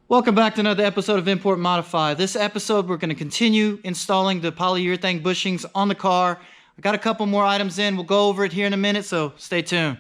Welcome back to another episode of Import Modify. This episode, we're going to continue installing the polyurethane bushings on the car. I got a couple more items in. We'll go over it here in a minute, so stay tuned.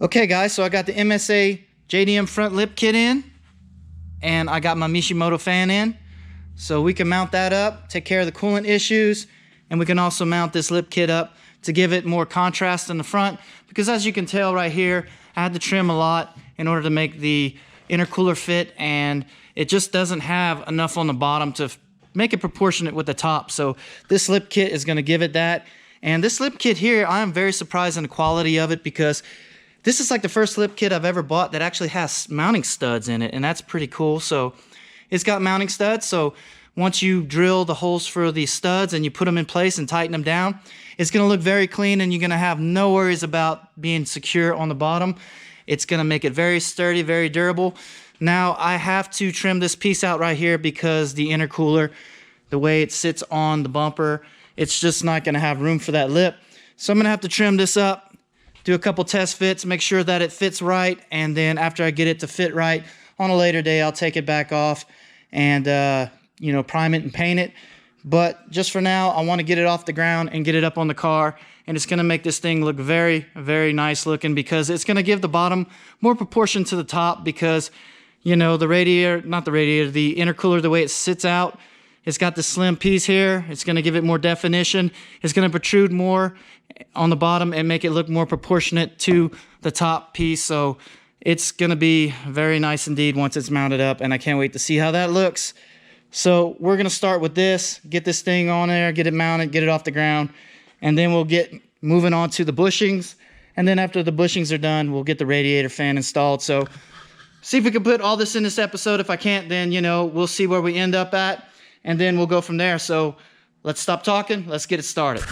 Okay guys, so I got the MSA JDM front lip kit in, and I got my Mishimoto fan in. So we can mount that up, take care of the coolant issues, and we can also mount this lip kit up to give it more contrast in the front, because as you can tell right here, I had to trim a lot in order to make the intercooler fit, and it just doesn't have enough on the bottom to make it proportionate with the top. So this lip kit is going to give it that. And this lip kit here, I am very surprised in the quality of it, because this is like the first lip kit I've ever bought that actually has mounting studs in it, and that's pretty cool. So it's got mounting studs, so once you drill the holes for the studs and you put them in place and tighten them down, it's going to look very clean, and you're going to have no worries about being secure on the bottom. It's going to make it very sturdy, very durable. Now I have to trim this piece out right here because the intercooler, the way it sits on the bumper, it's just not going to have room for that lip. So I'm going to have to trim this up, do a couple test fits, make sure that it fits right, and then after I get it to fit right, on a later day, I'll take it back off and, prime it and paint it. But just for now, I want to get it off the ground and get it up on the car, and it's going to make this thing look very, very nice looking, because it's going to give the bottom more proportion to the top, because, the intercooler, the way it sits out, it's got this slim piece here. It's going to give it more definition. It's going to protrude more on the bottom and make it look more proportionate to the top piece. So it's going to be very nice indeed once it's mounted up, and I can't wait to see how that looks. So we're going to start with this, get this thing on there, get it mounted, get it off the ground, and then we'll get moving on to the bushings. And then after the bushings are done, we'll get the radiator fan installed. So see if we can put all this in this episode. If I can't, then, we'll see where we end up at, and then we'll go from there. So let's stop talking. Let's get it started.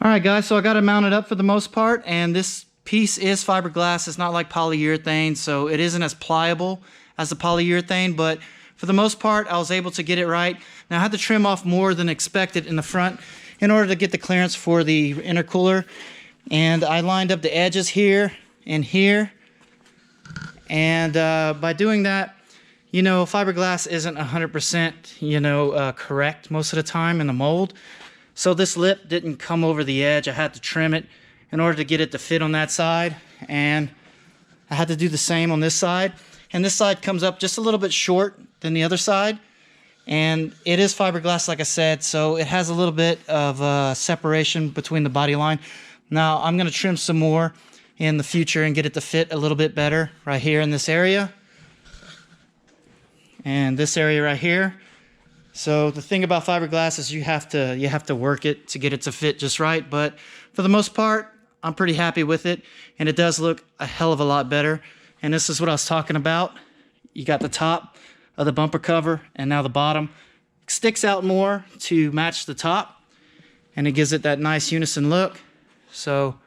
Alright guys, so I got it mounted up for the most part, and this piece is fiberglass. It's not like polyurethane, so it isn't as pliable as the polyurethane, but for the most part, I was able to get it right. Now I had to trim off more than expected in the front in order to get the clearance for the intercooler. And I lined up the edges here and here. And by doing that, you know, fiberglass isn't 100%, you know, correct most of the time in the mold. So this lip didn't come over the edge. I had to trim it in order to get it to fit on that side. And I had to do the same on this side. And this side comes up just a little bit short than the other side. And it is fiberglass, like I said, so it has a little bit of separation between the body line. Now I'm gonna trim some more in the future and get it to fit a little bit better right here in this area. And this area right here. So the thing about fiberglass is you have to work it to get it to fit just right, but for the most part, I'm pretty happy with it, and it does look a hell of a lot better. And this is what I was talking about. You got the top of the bumper cover, and now the bottom sticks out more to match the top, and it gives it that nice unison look. So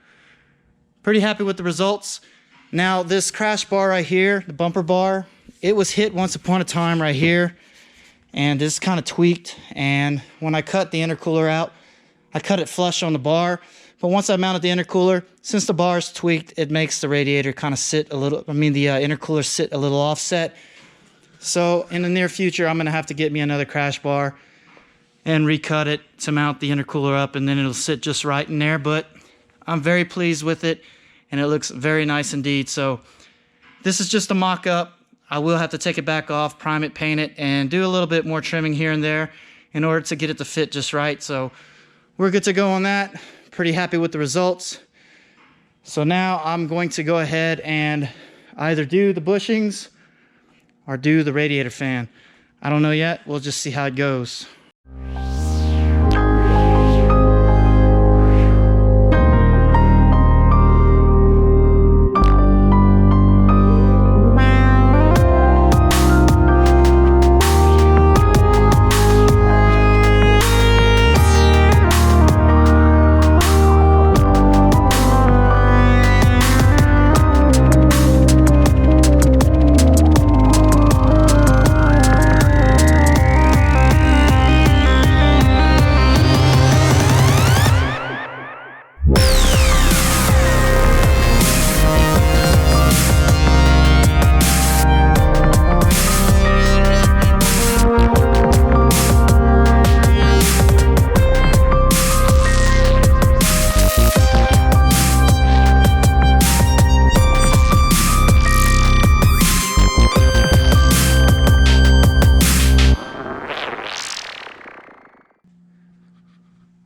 pretty happy with the results. Now this crash bar right here, the bumper bar, it was hit once upon a time right here, and it's kind of tweaked. And when I cut the intercooler out, I cut it flush on the bar. But once I mounted the intercooler, since the bar is tweaked, it makes the radiator kind of sit a little, the intercooler sit a little offset. So in the near future, I'm gonna have to get me another crash bar and recut it to mount the intercooler up, and then it'll sit just right in there. But I'm very pleased with it, and it looks very nice indeed. So this is just a mock-up. I will have to take it back off, prime it, paint it, and do a little bit more trimming here and there in order to get it to fit just right. So we're good to go on that. Pretty happy with the results. So now I'm going to go ahead and either do the bushings or do the radiator fan. I don't know yet. We'll just see how it goes.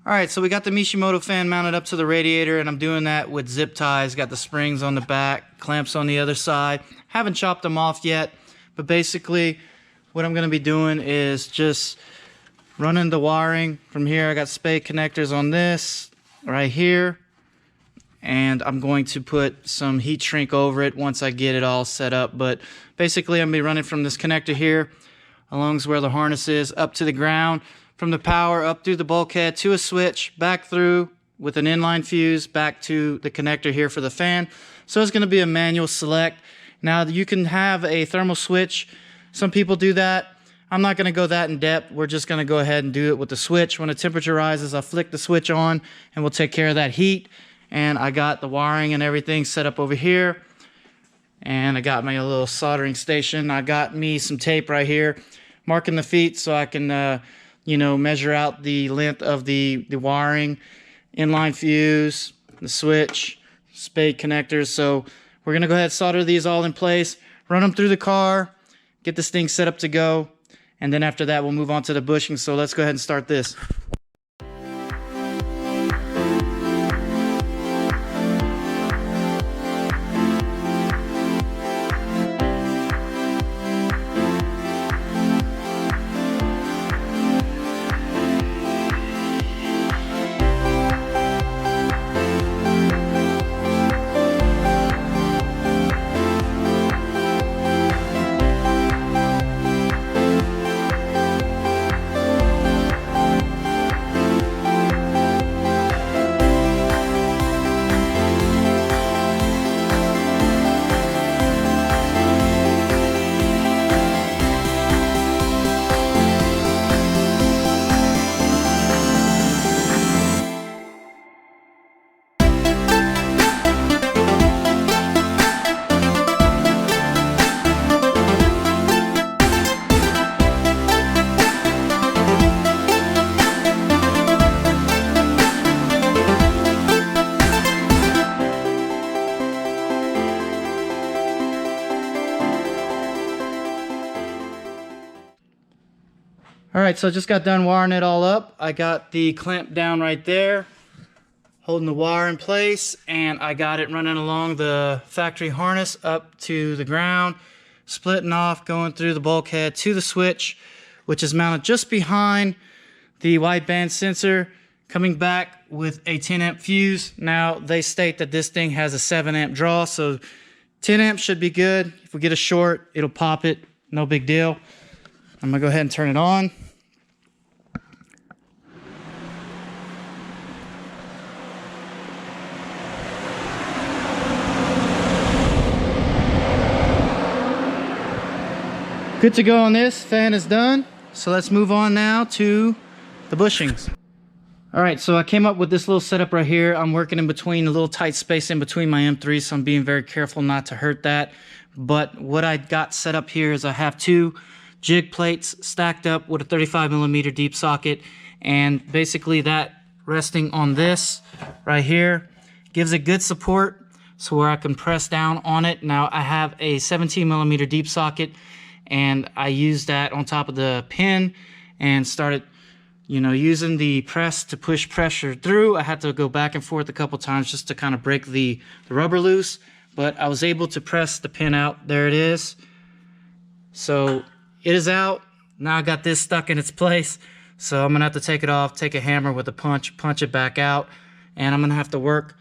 Alright, so we got the Mishimoto fan mounted up to the radiator, and I'm doing that with zip ties. Got the springs on the back, clamps on the other side. Haven't chopped them off yet, but basically what I'm going to be doing is just running the wiring from here. I got spade connectors on this right here, and I'm going to put some heat shrink over it once I get it all set up. But basically I'm going to be running from this connector here along where the harness is up to the ground, from the power up through the bulkhead to a switch, back through with an inline fuse, back to the connector here for the fan. So it's going to be a manual select. Now you can have a thermal switch. Some people do that. I'm not going to go that in depth. We're just going to go ahead and do it with the switch. When the temperature rises, I'll flick the switch on and we'll take care of that heat. And I got the wiring and everything set up over here. And I got my little soldering station. I got me some tape right here marking the feet so I can you know, measure out the length of the wiring, inline fuse, the switch, spade connectors. So we're gonna go ahead and solder these all in place, run them through the car, get this thing set up to go, and then after that we'll move on to the bushing. So let's go ahead and start this. All right, so I just got done wiring it all up. I got the clamp down right there, holding the wire in place, and I got it running along the factory harness up to the ground, splitting off, going through the bulkhead to the switch, which is mounted just behind the wideband sensor, coming back with a 10 amp fuse. Now, they state that this thing has a 7 amp draw, so 10 amps should be good. If we get a short, it'll pop it, no big deal. I'm gonna go ahead and turn it on. Good to go on this. Fan is done. So let's move on now to the bushings. All right, so I came up with this little setup right here. I'm working in between a little tight space in between my M3, so I'm being very careful not to hurt that. But what I got set up here is I have 2 jig plates stacked up with a 35mm deep socket, and basically that resting on this right here gives it good support, so where I can press down on it. Now I have a 17mm deep socket, and I used that on top of the pin and started, you know, using the press to push pressure through. I had to go back and forth a couple times just to kind of break the rubber loose, but I was able to press the pin out. There it is. So it is out. Now I got this stuck in its place, so I'm gonna have to take it off, take a hammer with a punch it back out, and I'm gonna have to work,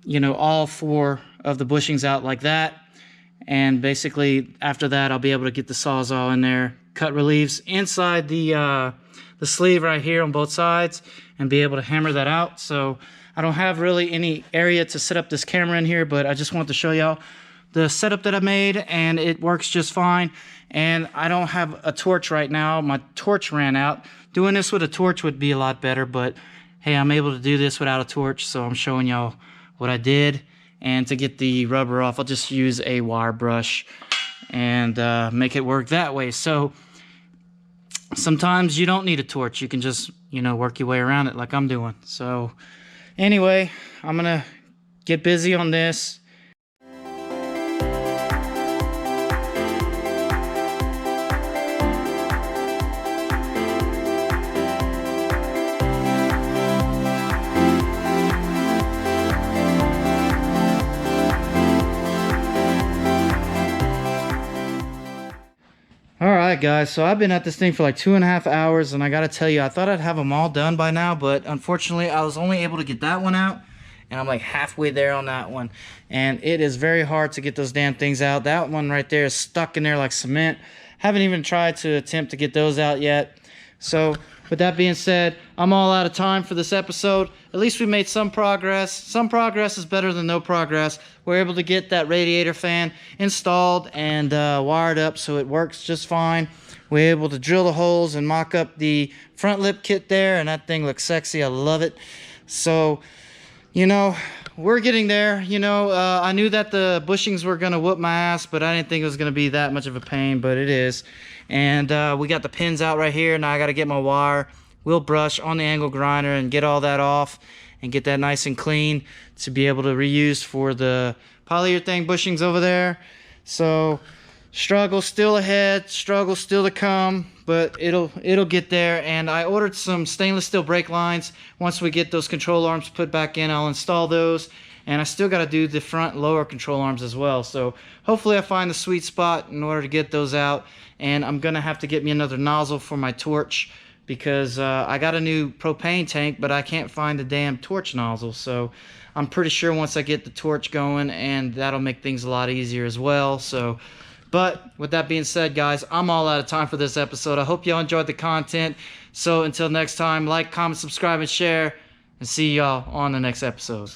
you know, all 4 of the bushings out like that. And basically after that, I'll be able to get the Sawzall in there, cut reliefs inside the sleeve right here on both sides, and be able to hammer that out. So I don't have really any area to set up this camera in here, but I just wanted to show y'all the setup that I made, and it works just fine. And I don't have a torch right now. My torch ran out. Doing this with a torch would be a lot better, but hey, I'm able to do this without a torch, so I'm showing y'all what I did. And to get the rubber off, I'll just use a wire brush and make it work that way. So sometimes you don't need a torch. You can just, you know, work your way around it like I'm doing. So anyway, I'm gonna get busy on this. Alright guys, so I've been at this thing for like 2.5 hours, and I gotta tell you, I thought I'd have them all done by now, but unfortunately I was only able to get that one out, and I'm like halfway there on that one, and it is very hard to get those damn things out. That one right there is stuck in there like cement. Haven't even tried to attempt to get those out yet. So with that being said, I'm all out of time for this episode. At least we made some progress. Some progress is better than no progress. We're able to get that radiator fan installed and wired up so it works just fine. We're able to drill the holes and mock up the front lip kit there, and that thing looks sexy. I love it. So, you know, we're getting there. You know, I knew that the bushings were going to whoop my ass, but I didn't think it was going to be that much of a pain, but it is. And we got the pins out right here. Now I got to get my wheel brush on the angle grinder and get all that off and get that nice and clean to be able to reuse for the polyurethane bushings over there. So struggle still ahead, struggle still to come, but it'll get there. And I ordered some stainless steel brake lines. Once we get those control arms put back in, I'll install those. And I still got to do the front lower control arms as well. So hopefully I find the sweet spot in order to get those out. And I'm going to have to get me another nozzle for my torch, because I got a new propane tank, but I can't find the damn torch nozzle. So I'm pretty sure once I get the torch going, and that'll make things a lot easier as well. So, but with that being said, guys, I'm all out of time for this episode. I hope y'all enjoyed the content. So until next time, like, comment, subscribe, and share, and see y'all on the next episode.